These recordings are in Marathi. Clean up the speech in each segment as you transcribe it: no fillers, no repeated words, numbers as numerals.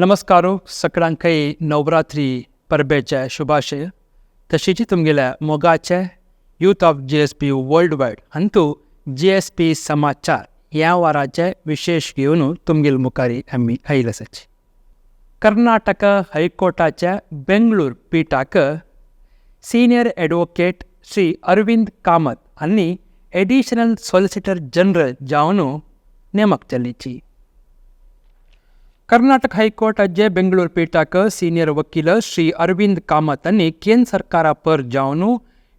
नमस्कारो सगळ्यांकय नवरात्री परबेचे शुभाशय. तशीच तुमगेल्या मोगाचे youth of GSB world wide हांतू GSB समाचार ह्या वाराचे विशेष घेवन तुमगेल मुखारी आमी आयिल्ले आसात. कर्नाटक हायकोर्टाच्या बेंगळूर पीठाक सिनियर एडवोकेट श्री अरविंद कामत हांणी एडिशनल सॉलिसिटर जनरल जावन नेमक केल्लीची. कर्नाटक हायकोर्टाचे बेंगळूर पीठाक सीनियर वकील श्री अरविंद कामत हांणी केंद्र सरकारा पर जावन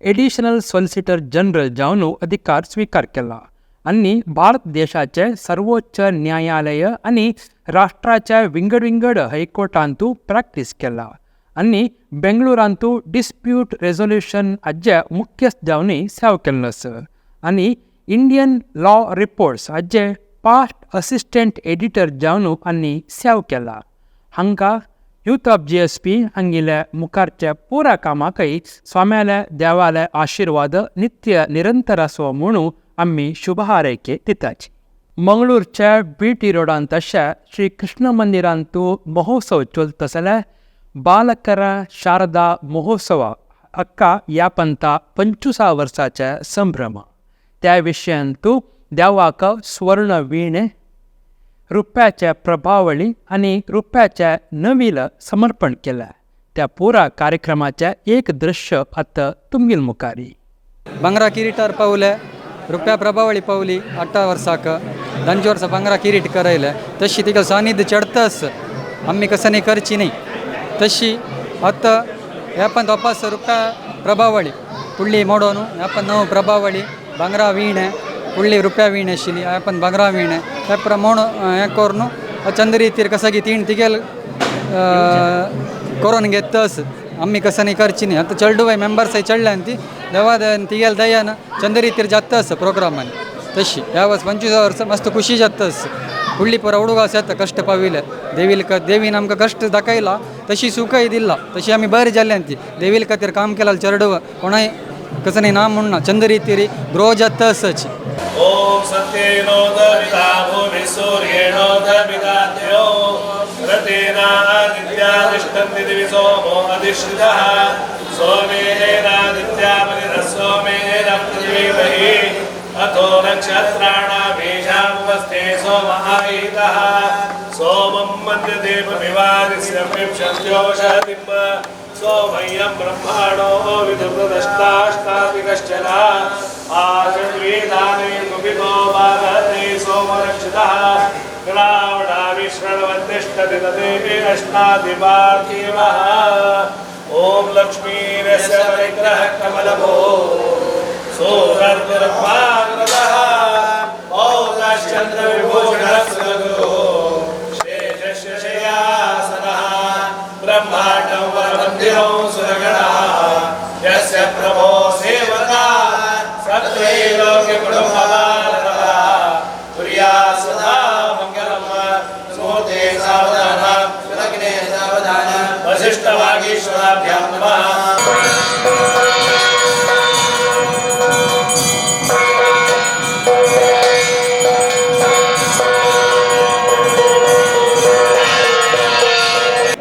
एडिशनल सॉलिसिटर जनरल जावन अधिकार स्वीकार केला आनी भारत देशाचे सर्वोच्च न्यायालय आनी राष्ट्राच्या विंगड हायकोर्टांतू प्रॅक्टीस केला आनी बेंगळुरांतू डिस्प्यूट रेझोल्यूशन हाजे मुख्यस्थ जावन सेव केल्लो आसा आनी इंडियन लॉ रिपोर्ट्स हाजे पास्ट असिस्टंट एडिटर जावन आनी सेव केला. हांकां यूथ ऑफ GSB हांगेल्या मुखारच्या पुरा कामाकय स्वाम्याले देवाले आशिर्वाद नित्य निरंतर आसो म्हणून आमी शुभ हारैके दिताची. मंगळूरच्या BT रोडान तशा श्री कृष्ण मंदिरांतू महोत्सव चलता जाल्यार बालकरा शारदा महोत्सव अक्का ह्या पंता 25 वर्साचे संभ्रम. त्या विशयांतू देवाक स्वर्ण वीणे रुपयाच्या प्रभावळी आनी रुपयाच्या नवील समर्पण केल्या. त्या पुरा कार्यक्रमाचे एक दृश्य आता तुमगेल मुखारी. ಬಂಗಾರ ಕಿರೀಟಾರ್ ಪಾವುಲೆ रुपया प्रभावळी पावली 18 वर्साक 2 वर्स ಬಂಗಾರ ಕಿರೀट करायले तशी तिका सानिध्य चढतस आम्ही कसं नाही करची नाही तशी आता यापन वापस रुपया प्रभावळी पुಳ್ಳಿ ಮಾಡೋನು यापन ನಾವು ಪ್ರಭಾವಳಿ ಬಂಗಾರ ವೀಣೆ पुಳ್ಳಿ रुपया वीणे आशिल्ली यापन ಬಂಗಾರ वीणे त्या मोण हें करून चंद रितीर कसागी तीन तिगेल करून घेतस आम्ही कसं नाही करची नाही. आता चढवाय मेंबर्स चढल्या ती देवा तिगेल दयान चंद रितीर जातस प्रोग्रामांनी तशी यावस 25 वर्स मस्त खुशी जातस. पुಳ್ಳಿ पुरा हुಡುगास येता कष्ट पाविले देवीन आमकां कष्ट दाखयला तशी सुखय दिला तशी आम्ही बरी जाल्ल्यान ती देवील खातीर काम केला चढव कोणाय कसं नाही ना म्हणून चंद रितीर ग्रो जातसच. ओम सत्येनो दविता भूमि सूर्येणो दविदाद्यो रतेना आदित्यादिष्टन्ति दिवि सोमो अधिश्रितः सोमेनादित्या परिरसोमेन पृथिवीमहि अथो नक्षत्राणामेषामुपस्थे सोमहायितः सोमं मन्यदेवमिवादिस्य विंशत्योषधिं सोमय्यं ब्रह्माणो विदुर्दष्टाष्टाधिकश्चन आचर्वेदाने कुपितो बाधते सोमरक्षितः ग्रावणाविश्रणवन्निष्ठति तदेवे अष्टाधिपार्थिवः. ॐ लक्ष्मीरस्य परिग्रहः कमलभो सोदर्दर्भाग्रदः औदाश्चन्द्रविभूषणः सद्गुरो शेषस्य शयासनः ब्रह्माण्डं वरमन्दिरं सुरगणः यस्य प्रभो सेवका सत्रैलोक्य कुटुम्बबालकः प्रिया सदा मङ्गलम् सुमूर्ते सावधान सुलग्ने सावधान वसिष्ठवागीश्वराभ्यां नमः.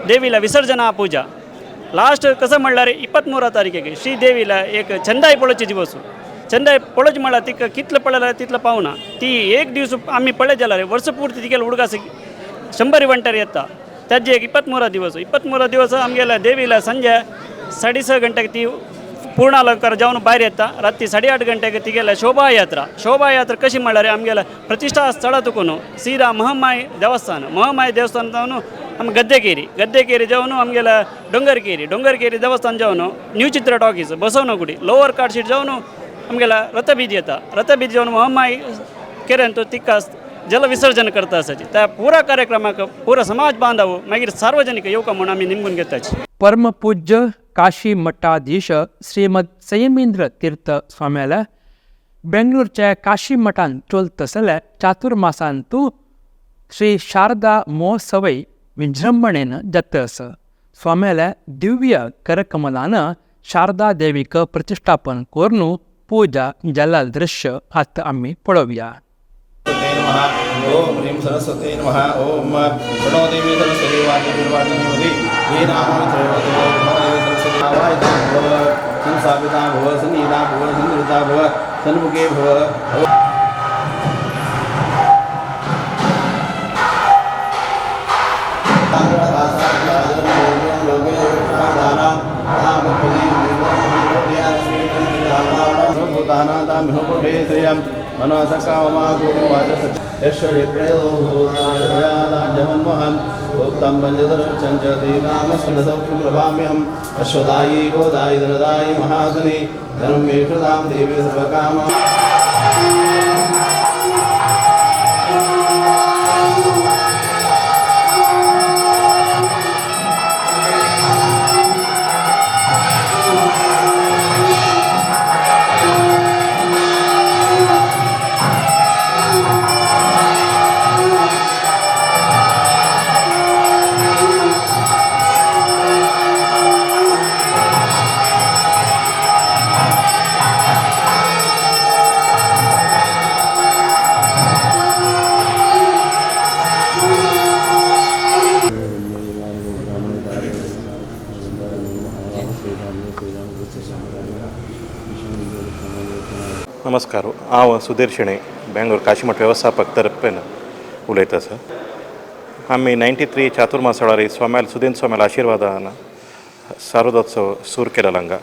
देवीला विसर्जना पूजा लास्ट कसं म्हणल्यार 23 तारखेक श्री देवीला एक चंदाई पळोवचे दिवस. चंदाई पळोवचे म्हळ्यार तिका कितलं पळयल्यार तितलं पावना. ती एक दिवस आम्ही पळय जाल्यार वर्स पुर्ती तिगेल हुडगास 100 इव्हेंटार येता त्याचे एक 23 दिवस आमगेल्या देवीला संजे 6:30 गंटेक ती पूर्ण अलंकार जावन भायर येता. रात्री 8:30 गंटेक तिगेल्या शोभायात्रा कशी म्हळ्यार आमगेल्या प्रतिष्ठा स्थळ तुकून सीदा महामाई देवस्थान जावन आमी गद्देकेरी जावन आमगेल्या डोंगरकेरी देवस्थान जावन न्यू चित्र talkies Basavanagudi lower card sheet जावन आमगेल्या रथबीज येता. रथबीज जावन महामाई केऱ्यान तो तिका जल विसर्जन करता आसाची. त्या पुरा कार्यक्रमाक पुरा समाज बांधव मागीर सार्वजनिक येवका म्हणून आमी निमगून घेताची. परमपूज्य काशी मठाधीश श्रीमद संयमेंद्र तीर्थ स्वाम्याला बेंगळूरच्या काशी मठान चलता जाल्यार चातुर्मासांतू श्री शारदा महोत्सवय विजृंभणेन जाता आसा. स्वाम्याला दिव्य करकमलान शारदा देवीक प्रतिष्ठापन करून पूजा जाल्ला दृश्य आतां आमी पळोवया. नमः ओम ह्रीं सरस्वती नमः ओम प्रणो देवी सरस्वती वाणी ये नाम त्रयवतो प्रणो देवी सरस्वती आवाहिता भव संस्थापिता भव सन्निहिता भव संनिहिता भव सन्मुखे भव अश्वदायी गोदायी धनदायी महासनी धर्मेशदाम देवी सर्वकामा नमस्कार हांव सुधीर शेणे बेंगलोर काशीमठ वेवस्थापक तर्फेन उलयता सर आमी 93 चातुर्मास वेळार स्वाम्याल सुदीन स्वाम्याल आशिर्वादान शारदोत्सव सुरू केलेला हांगा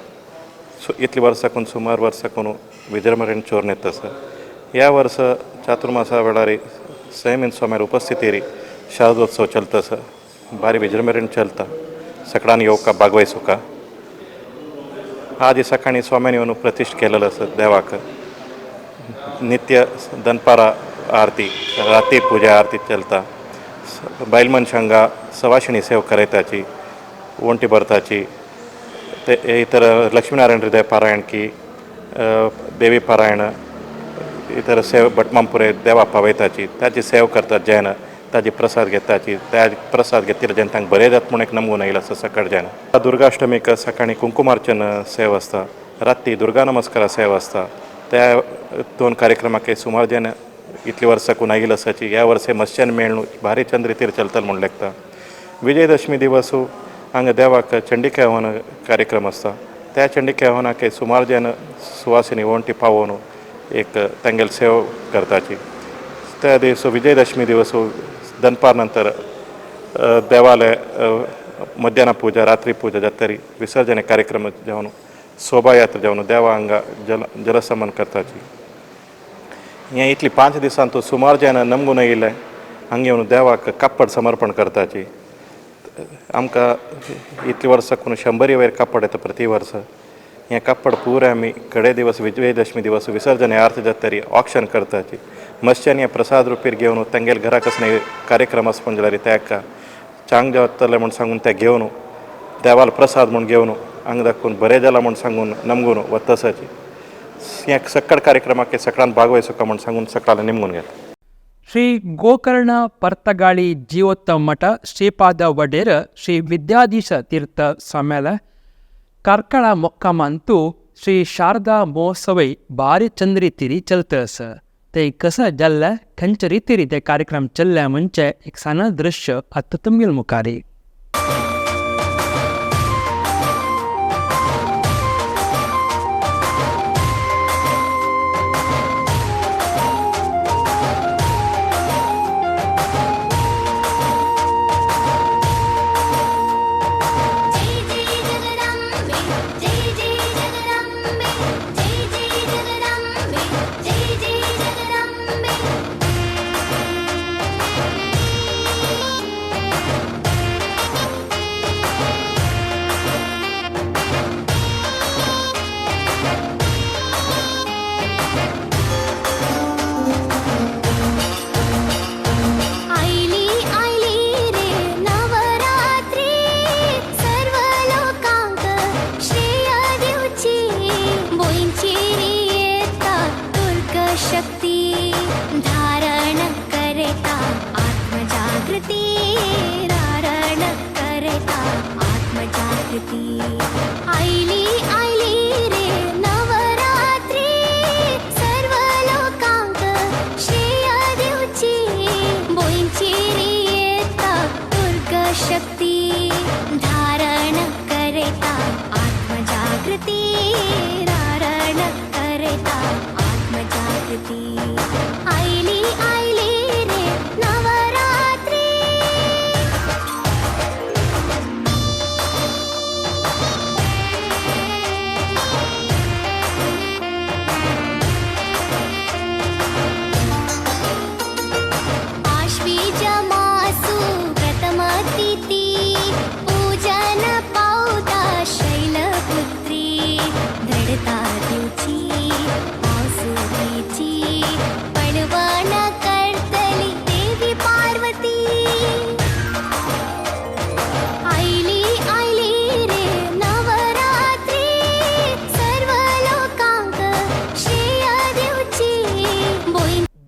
इतली वर्सां करून सुमार वर्सां करून विजृंभणेन चोरून येता सर ह्या वर्सा चातुर्मासा वेळार सैमीन स्वाम्यार उपस्थितीर शारदोत्सव चलता सर भारी विजृंभणेन चलता सगळ्यांनी येवका भागवहिसुका आज सकाळी स्वाम्यान येवन प्रतिश्ठ केलेलं सर देवाक नित्य दनपारा आरती राती पूजा आरती चलता बायल मनशांगा सवाशिणी सेव करयताची वंटी भरताची ते इतर लक्ष्मीनारायण हृदय पारायण की देवी पारायण इतर सेव भटमांपुरे देवा पावयताची ताची सेव करतात जैन ताजी प्रसाद घेताची त्या प्रसाद घेतलेले जैन तांकां बरें जाता म्हूण एक नमून आयला सकाळ जैन दुर्गाष्टमीक सकाळी कुंकुमार्चन सेव आसता राती दुर्गा नमस्कारा सेव आसता त्या दोन कार्यक्रमाक सुमार जैन इतली वर्सां करून आयिल्ले आसाची ह्या वर्सा मस्च्यान मेळून भारी चंद रितीर चलतले म्हूण लेखता विजयदशमी दिवसू हांगा देवाक चंडिका हवन कार्यक्रम आसता त्या चंडिका हवनाक सुमार जैन सुवासिनी वंटी पावोवन एक तांगेल सेव करताची त्या दिवस विजयदशमी दिवस दनपार नंतर देवालय मध्याह्न पूजा रात्री पूजा जातरी विसर्जने कार्यक्रम जावन शोभायात्रा जावन देवा हांगा जलसमन करताची हें इतली 5 दिसांत सुमार जैन नमगून येयले हांगा येवन देवाक कापड समर्पण करताची आमकां इतली वर्सां करून 100 वयर कापड येता प्रति वर्स हें कापड पुरे आमी कडे दिवस विजयदशमी दिवस विसर्जने आरती जातरी ऑक्शन करताची मस्च्यान हें प्रसाद रुपीर घेवन तांगेल घरा कसले कार्यक्रम आसा पण जाल्यार ताका चांग जातले म्हूण सांगून ते घेवन देवाल प्रसाद म्हूण घेवन हांगा दाखोवन बरें जालां म्हूण सांगून नमगून वतसाची हें सकळ कार्यक्रमाक सकाळान भागवहिसुका म्हूण सांगून सकाळान निमगून घेता ಶ್ರೀ ಗೋಕರ್ಣ ಪರ್ತಗಾಳಿ ಜೀವೋತ್ತಮ ಮಠ ಶ್ರೀಪಾದ ವಡೇರ ಶ್ರೀ ವಿದ್ಯಾಧೀಶ ತೀರ್ಥ ಸ್ವಾಮ್ಯಾಲ ಕಾರ್ಕಳ ಮೊಕ್ಕಮಂತೂ ಶ್ರೀ ಶಾರದಾ ಮಹೋತ್ಸವೈ ಭಾರಿ ಚಂದ ರೀತಿरी चलतस ते कसं जल्लं खंच रीतीरी ते कार्यक्रम चलल्या म्हणजे एक सानं दृश्य आता तुमगेल मुखारी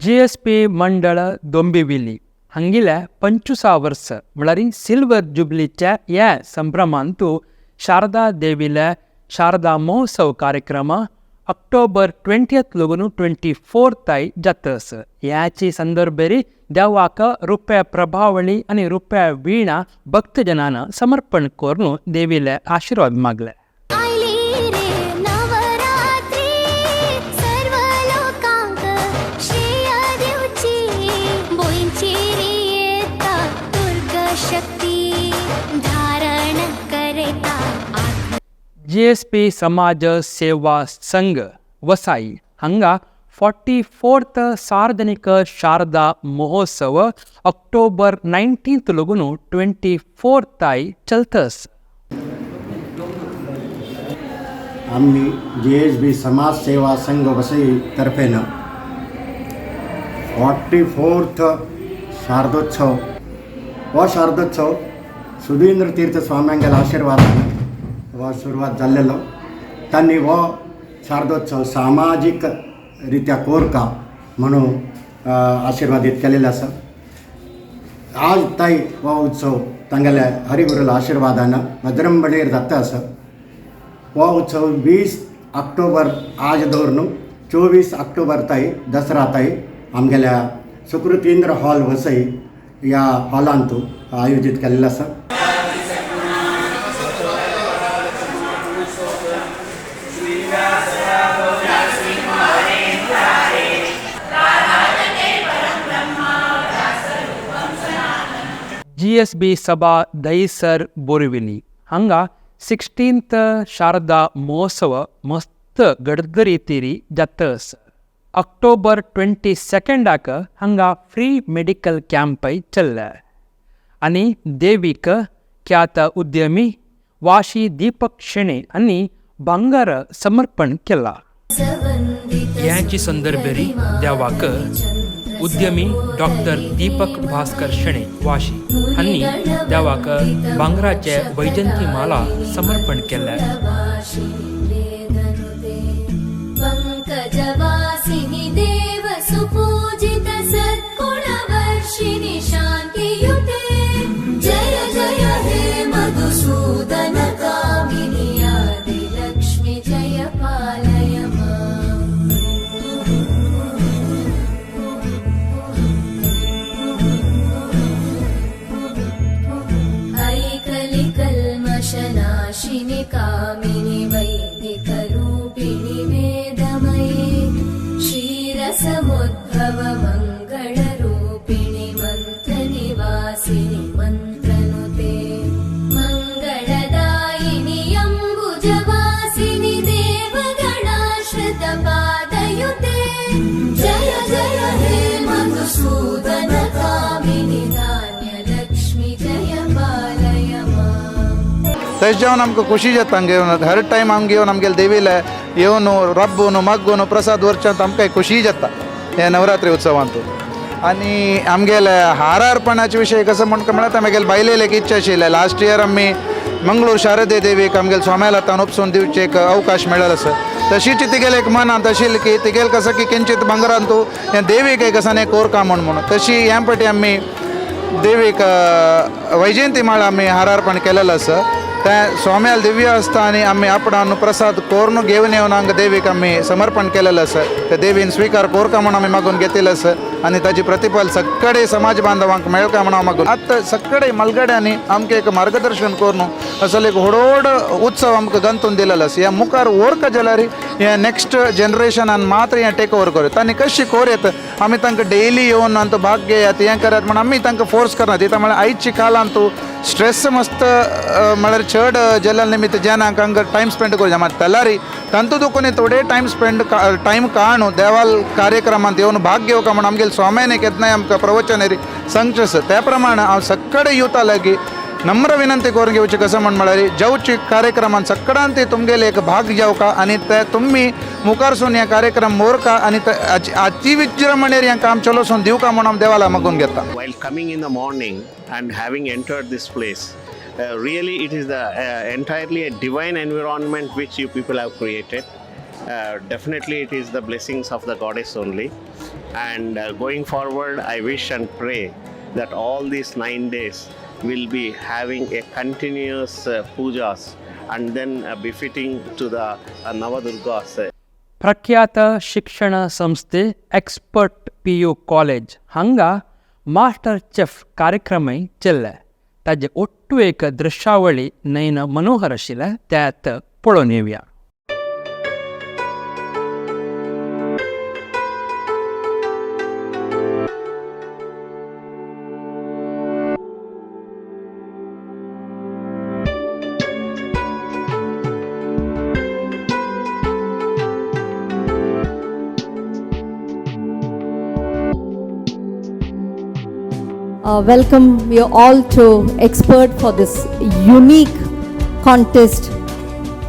GSP मंडळ दोंबिवली हांगिल्या 25 वर्स म्हळ्यार सिल्वर जुबलीच्या ह्या संभ्रमांतू शारदा देवील्या शारदा महोत्सव कार्यक्रम अक्टोबर 20th लोगून 24 ताई जातस. ह्याची संदर्भेरी देवाक रुपया प्रभावळी आणि रुपया वीणा भक्तजनांना समर्पण करून देवीले आशीर्वाद मागले. GSB समाज सेवा संघ वसाई हांगा 44th सार्वजनिक शारदा महोत्सव अक्टोबर 19th लोगून 24 ताई चलतस. आम्ही GSB समाज सेवा संघ वसई तर्फेनं 44th शारदोत्सव व शारदोत्सव सुधींद्र तीर्थ स्वाम्यांगेल आशीर्वादानं व सुरुवात जाल्लेलो. त्यांनी व शारदोत्सव सामाजिक रित्या कोरका म्हणून आशीर्वादित केलेले आसा. आज ताई व उत्सव तांगेल्या हरिगुरूला आशीर्वादानं भद्रंबणेर जाता आसा. व उत्सव 20 ऑक्टोबर आज दवरून 24 ऑक्टोबर ताई दसरा ताई आमगेल्या सुकृतींद्र हॉल वसई या हॉलांतू आयोजित केलेला आसा. GSB सभा दहिसर बोरिवली हांगा 16th शारदा महोत्सव मस्त गडगडीतीरी जातस. अक्टोबर 22nd हांगा फ्री मेडिकल कॅम्पय चल्ला आनी देवीक ख्यात उद्यमी वाशी दीपक शेणे आनी भांगार समर्पण केला. ह्याची संदर्भेरी देवाक उद्यमी डॉक्टर दीपक भास्कर शेणे वाशी हांनी देवाक भांगराचे वैजंती माला समर्पण केल्या. जय जय हे मधुसूदन कामिनी आदिलक्ष्मी जय पालय मां. ऐकली कल्मषनाशिनि कामिनि वैदिकरूपिणि वेदमये क्षीरसमुद्भव मङ्गलरूपिणि मन्त्रनिवासिनि मन्त्रनुते मङ्गलदायिनि अम्बुजवासिनि देवगणाश्रितपादयुते जय जय हे मधुसूदन कामिनि धान्यलक्ष्मी जय पालय मां. तशें जावन आमकां खुशी जाता घेवन हर टायम आमगे येवन आमगेले देवीले येवन रब्बून मागून प्रसाद व्हरच्यांत आमकां खुशी जाता ह्या नवरात्री उत्सवांत. आनी आमगेले हार अर्पणाचे विशय कसं म्हणटा म्हळ्यार आमगेले बायलेले एक इच्छा आशिल्ले. लास्ट इयर आमी मंगळूर शारदे देवीक आमगेले स्वाम्याल हातान उपसून दिवचे एक अवकाश मेळ्ळो आसा. तशीच तिगेले एक मनांत आशिल्ली की तिगेले कसं की किंचित भांगरान तूं हें देवीक एक आसा कोरका म्हणून तशी ह्या फाटी आमी देवीक वैजयंती माळ आमी हार अर्पण केलेलो आसा. त्या स्वाम्याल दिव्य आसता आनी आमी आपणान प्रसाद कोरून घेवन येवन हांगा देवीक आमी समर्पण केलेलें आसा. त्या देवीन स्विकार कोरका म्हणून आमी मागून घेतिल्लो आसा आनी ताची प्रतिफल सगळे समाज बांधवांक मेळका म्हणून मागून आतां सगळे मलगड्यांनी आमकां एक मार्गदर्शन करून असले एक व्हड उत्सव आमकां गंतून दिलेलो आसा. ह्या मुखार व्हरका जाल्यार हे नेक्स्ट जनरेशनान मात्र हें टेक ओवर करत आनी कशी कोरयत आमी तांकां डेली येवन आनी तो भाग घेयात हें करात म्हणून आमी तांकां फोर्स करनात. दिता म्हळ्यार आयच्या काळांत तूं स्ट्रेस मस्त म्हळ्यार चड जल्ल्या निमित्त जेनाक हांगा टायम स्पेंड करूं मात तेलारी तांतू दुखून थोडे टायम काडून देवाल कार्यक्रमांत येवन भाग घेवका म्हणून आमगेले स्वाम्यान केन्नाय आमकां प्रवचनेरी सांगचें आसा. त्या प्रमाणे हांव सगळे युथा लागीं नम्र विनंती करून घेवची कसं म्हळ्यार जेवची कार्यक्रमांत सगळ्यांत तुमगेले एक भाग जेवका आनी ते तुमी मुखारसून हे कार्यक्रम मोरका आनी अति विजृंभणेर हें काम चलोवसून दिवका म्हणून हांव देवाला मागून घेता. While coming in the morning and having entered this place, really it is the entirely a divine environment which you people have created. Definitely, it is the blessings of the goddess only. And going forward, I wish and pray that all these 9 days will be having a continuous pujas and then befitting to the Navadurgas. ಪ್ರಖ್ಯಾತ ಶಿಕ್ಷಣ ಸಂಸ್ಥೆ ಎಕ್ಸ್ಪರ್ಟ್ PU ಕಾಲೇಜ್ ಹಂಗ ಮಾಸ್ಟರ್ ಚೆಫ್ ಕಾರ್ಯಕ್ರಮ ಚೆಲ್ಲ ताजे ಒಟ್ಟು एक दृश्यावळी नैन मनोहर आशिल्ले त्यात पळोवन येवया. Welcome you all to expert for this unique contest,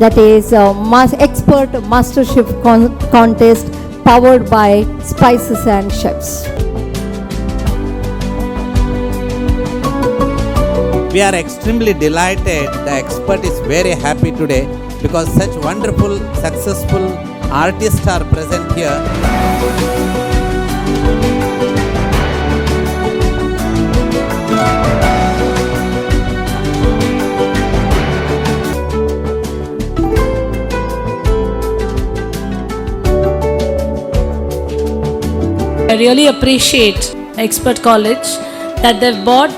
that is expert master chef contest powered by Spices and Chefs. We are extremely delighted. The expert is very happy today because such wonderful, successful artists are present here. I really appreciate Expert College that they've brought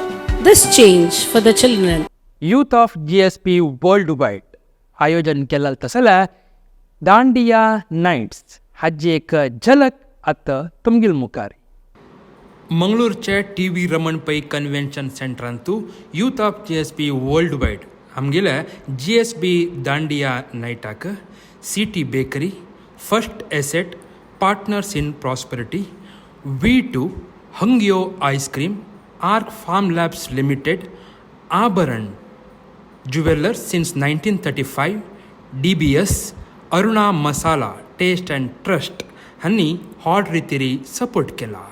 this change for the children. Youth of GSP world wide आयोजन केलं तसला दांडिया नाईट्स हाजी एक झलक आता तुमगेल मुखार. मंगळूरच्या TV रमण पै कन्व्हेन्शन सेंटरांतू youth of GSP world wide आमगेल्या GSB दांडिया नाईटाक city bakery, first asset, partners in prosperity, V2, Hangyo ice cream, ark farm labs limited, Abharan jewellers since 1935, DBS, Aruna masala taste and trust हांनी हॉट रितीरी सपोर्ट केला.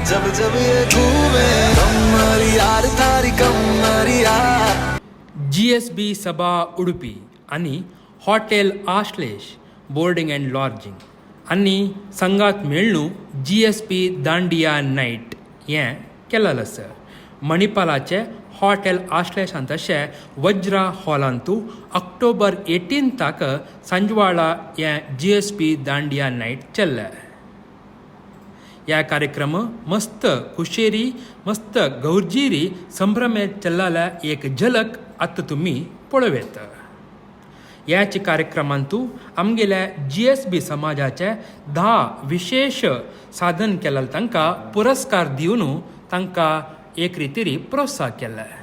जब जब ये घूमे कमरी यार तारी कमरिया. GSB सभा उडुपी आणि हॉटेल आश्लेष बोर्डिंग अँड लॉजिंग आणि संगात मेळणू GSP दांडिया नाईट हें केलेलें आसा. मणिपालाचे हॉटेल आश्लेशांत तशें वज्रा हॉलांतू ऑक्टोबर 18 संजवाळा हें GSP दांडिया नाईट चल्लें. या कार्यक्रम मस्त खुशेरी मस्त गौरजिरी संभ्रमेत चल्लाल्या एक झलक आत्ता तुम्ही पळोवेत. याच कार्यक्रमांतू आमगेल्या GSB समाजाचे 10 विशेष साधन केलें तांकां पुरस्कार दिवन तांकां एक रितीरी प्रोत्साहन केलें.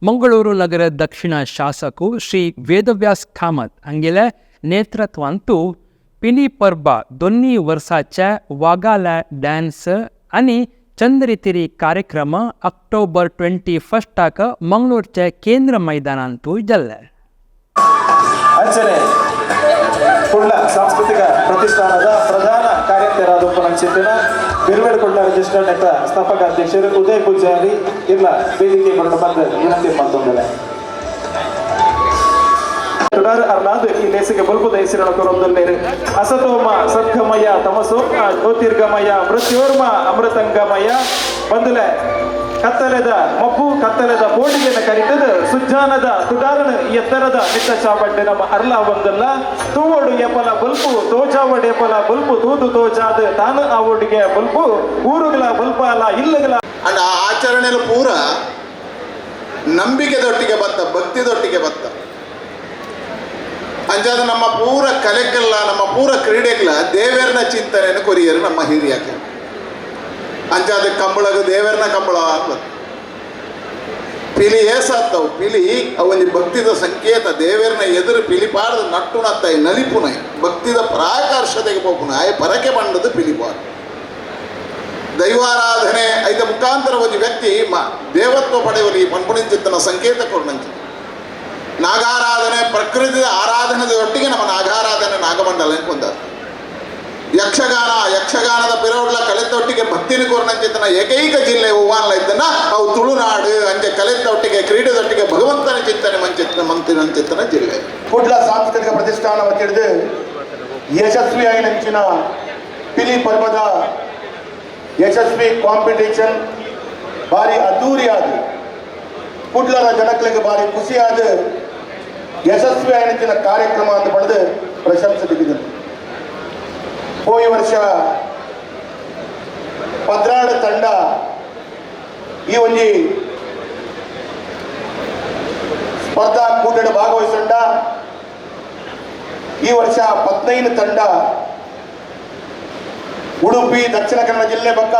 ಮಂಗಳೂರು ನಗರ ದಕ್ಷಿಣ ಶಾಸಕು ಶ್ರೀ ವೇದವ್ಯಾಸ್ ಕಾಮತ್ हांगेल्या नेतृत्वांतू पिनी परबा 2 वर्साच्या वागाला डॅन्स आणि चंद्रितिरी कार्यक्रम ऑक्टोबर 21 मंगळूरच्या केंद्र मैदानांतू जाल्ले. ಕುಳ್ಳ ಸಾಂಸ್ಕೃತಿಕ ಪ್ರತಿಷ್ಠಾನದ ಪ್ರಧಾನ ಕಾರ್ಯಕರ್ತರಾದ ಬಿರುವೆಡುಕೊಂಡ ರಿಜಿಸ್ಟರ್ ನೆಟ್ಟ ಸ್ಥಾಪಕ ಅಧ್ಯಕ್ಷರು ಉದಯ್ ಪೂಜಾರಿ ಇಲ್ಲ ವೇದಿಕೆ ಬಂದು ವಿನಂತಿ ಮಾಡ್ತಿದ್ದಾರೆ. ಎಲ್ಲರೂ ಅರ್ನಾದ್ ಈ ದೇಶಕ್ಕೆ ಬಲ್ಪು ದಯಸಿರಣ ಕೊರೊಂದಲ್ಲೇರು ಅಸತೋಮ ಸದ್ಗಮಯ ತಮಸೋಮ ಜ್ಯೋತಿರ್ಗಮಯ ಮೃತ್ಯೋರ್ಮ ಅಮೃತಂಗಮಯ ಬಂದುಲೆ ಕತ್ತಲೆದ ಮಬ್ಬು ಕತ್ತಲೆದ ಬೋಡಿಗೆನ ಕರಿತದ ಸುಜ್ಜಾನದ ತುಡಾರಣ ಎತ್ತರದ ನಿತ್ತ ಚಾವಡ್ಡೆ ನಮ್ಮ ಅರ್ಲ ಬಂದಲ್ಲ ತೂವಡು ಎಪಲ ಬಲ್ಪು ತೋಚಾವಡ್ ಎಪಲ ಬಲ್ಪು ತೂದು ತೋಚಾದ ತಾನು ಆ ಒಟ್ಟಿಗೆ ಬಲ್ಪು ಊರುಗಳ ಬಲ್ಪ ಅಲ್ಲ ಇಲ್ಲಗಳ ಅಂಡ್ ಆ ಆಚರಣೆಲು ಪೂರ ನಂಬಿಕೆದೊಟ್ಟಿಗೆ ಬತ್ತ ಭಕ್ತಿದೊಟ್ಟಿಗೆ ಬತ್ತ ಅಂಚಾದ ನಮ್ಮ ಪೂರ ಕಲೆಗಲ್ಲ ನಮ್ಮ ಪೂರ ಕ್ರೀಡೆಗಳ ದೇವೇರ್ನ ಚಿಂತನೆಯನ್ನು ಕೊರಿಯರು ನಮ್ಮ ಹಿರಿಯಕ್ಕೆ ಅಂಚಾದ ಕಂಬಳಗ ದೇವೇರ್ನ ಕಂಬಳ ಅಂತ ಪಿಲಿ ಏಸಾತ್ತವು ಪಿಲಿ ಅವನಿ ಭಕ್ತಿದ ಸಂಕೇತ ದೇವೇರ್ನ ಎದುರು ಪಿಲಿಪಾಡದ ನಟ್ಟುಣತ್ತಾಯಿ ನಲಿಪುನೈ ಭಕ್ತಿದ ಪ್ರಾಕರ್ಷತೆಗೆ ಹೋಗುನಾಯ್ ಪರಕೆ ಬಂಡದು ಪಿಲಿಪಾಡು ದೈವಾರಾಧನೆ ಐದ ಮುಖಾಂತರ ಒಂದು ವ್ಯಕ್ತಿ ದೇವತ್ವ ಪಡೆಯುವಲ್ಲಿ ಪಂಪುಣಿಂಚಿತ್ತನ ಸಂಕೇತ ಕೊಡಂಚಿ ನಾಗಾರಾಧನೆ ಪ್ರಕೃತಿಯ ಆರಾಧನೆದ ಒಟ್ಟಿಗೆ ನಮ್ಮ ನಾಗಾರಾಧನೆ ನಾಗಮಂಡಲ ಕೊಂದ ಯಕ್ಷಗಾನದ ಪಿರೋಡ್ಲ ಕಲೆತೊಟ್ಟಿಗೆ ಭಕ್ತಿನ ಕೋರ್ನಂಚಿತ್ತನ ಏಕೈಕ ಜಿಲ್ಲೆ ಹೂವಾನ್ಲ ಇದ್ದನ ಅವು ತುಳುನಾಡು ಅಂಚೆ ಕಲೆತೊಟ್ಟಿಗೆ ಕ್ರೀಡೆದೊಟ್ಟಿಗೆ ಭಗವಂತನ ಚಿಂತನೆ ಮಂಚಿತ್ತನ ಜಿಲ್ಲೆ ಕುಡ್ಲ ಸಾಂಸ್ಕೃತಿಕ ಪ್ರತಿಷ್ಠಾನ ಹಿಡಿದು ಯಶಸ್ವಿಯಾಗಿ ನಂಚಿನ ಪಿಲಿ ಪರ್ವದ ಯಶಸ್ವಿ ಕಾಂಪಿಟೇಷನ್ ಭಾರಿ ಅದ್ದೂರಿಯಾದ ಕುಡ್ಲರ ಜನಗಳಿಗೆ ಭಾರಿ ಖುಷಿಯಾದ ಯಶಸ್ವಿಯಾಗಿ ನಂಚಿನ ಕಾರ್ಯಕ್ರಮ ಅಂತ ಪಡೆದು ಪ್ರಶಂಸೆ ಬಿದ್ದಿದೆ ಹೋದ ವರ್ಷ 12 ತಂಡ ಈ ಒಂದು ಸ್ಪರ್ಧಾ ಕೂಟದ ಭಾಗವಹಿಸಂಡ ಈ ವರ್ಷ 15 ತಂಡ ಉಡುಪಿ ದಕ್ಷಿಣ ಕನ್ನಡ ಜಿಲ್ಲೆ ಪಕ್ಕ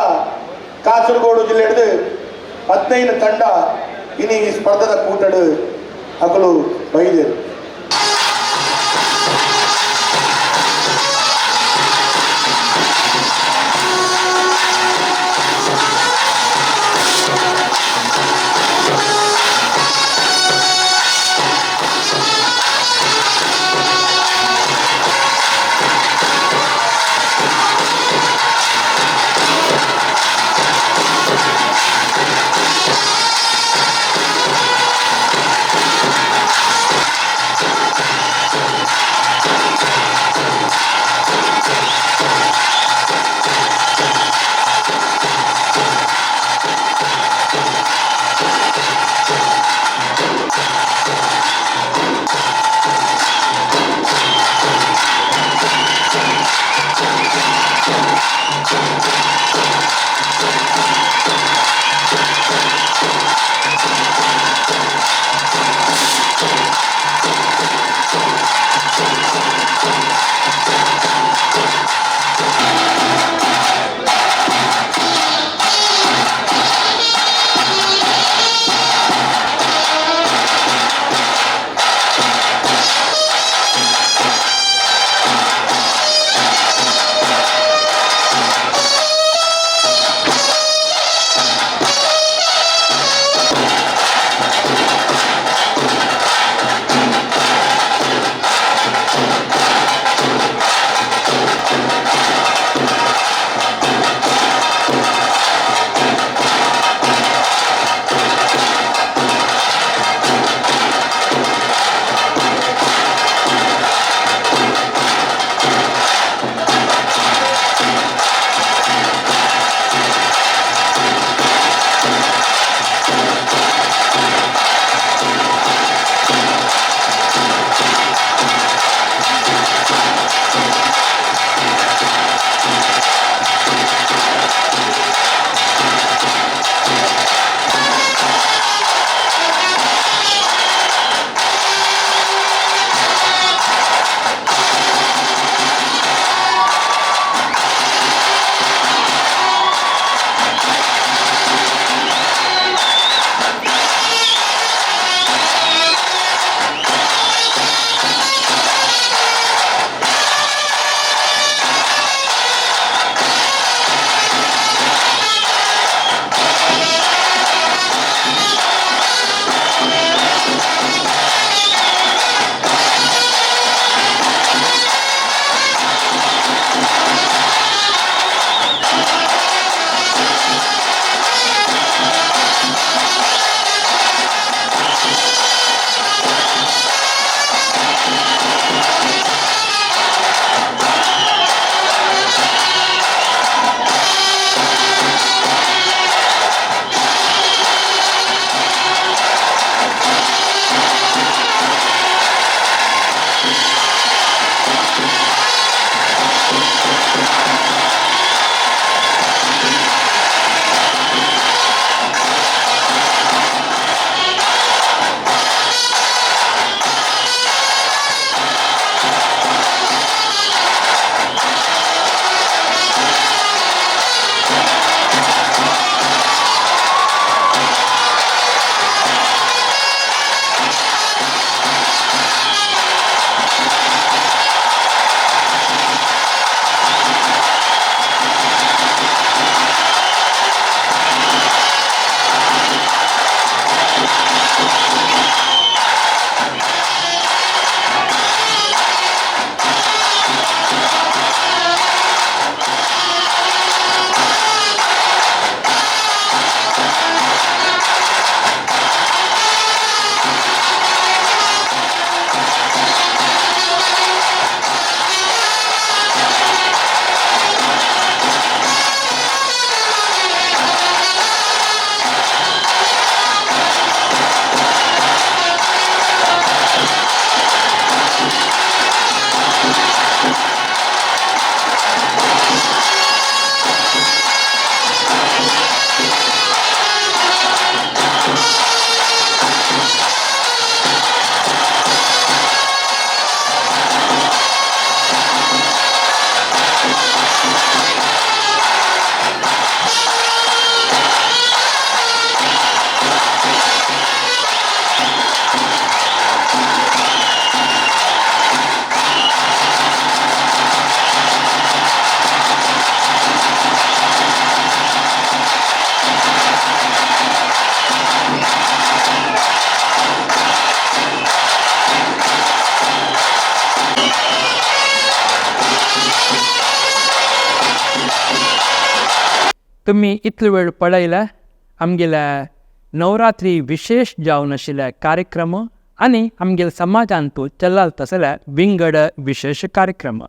ಕಾಸರಗೋಡು ಜಿಲ್ಲೆ ಹಿಡಿದು 15 ತಂಡ ಇನ್ನು ಈ ಸ್ಪರ್ಧದ ಕೂಟಡು ಹಗಲು ಬೈದೇರು तुम्ही इतलो वेळ पळयला आमगेल्या नवरात्री विशेष जावन आशिल्ले कार्यक्रम आनी आमगेल्या समाजांतू चल्लाल तसले विंगड विशेष कार्यक्रम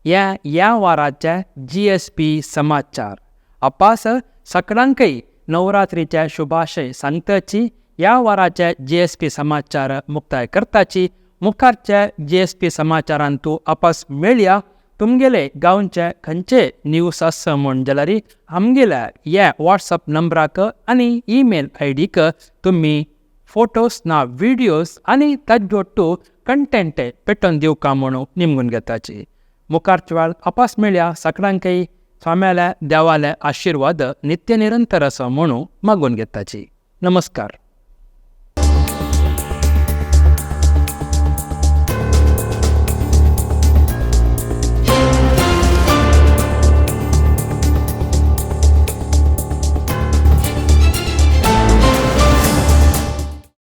ह्या वाराचे GSB समाचार अपास सगळ्यांकय नवरात्रीचे शुभाशय सांगताची ह्या वाराचे GSB समाचार मुक्ताय करताची मुखारच्या GSB समाचारांतू अपास मेळया तुमगेले गांवचे खंयचे न्यूज आसा म्हण जाल्यार आमगेल्या ह्या WhatsApp नंबराक आनी ईमेल IDक तुम्ही फोटोस ना व्हिडिओज आनी ताज्जोट्टू कंटेंट पेटोवन दिवका म्हणून निमगून घेताची मुखारच्या वेळ अपास मेळया सगळ्यांकय स्वाम्याले देवाले आशिर्वाद नित्य निरंतर असो म्हणून मागून घेताची. नमस्कार.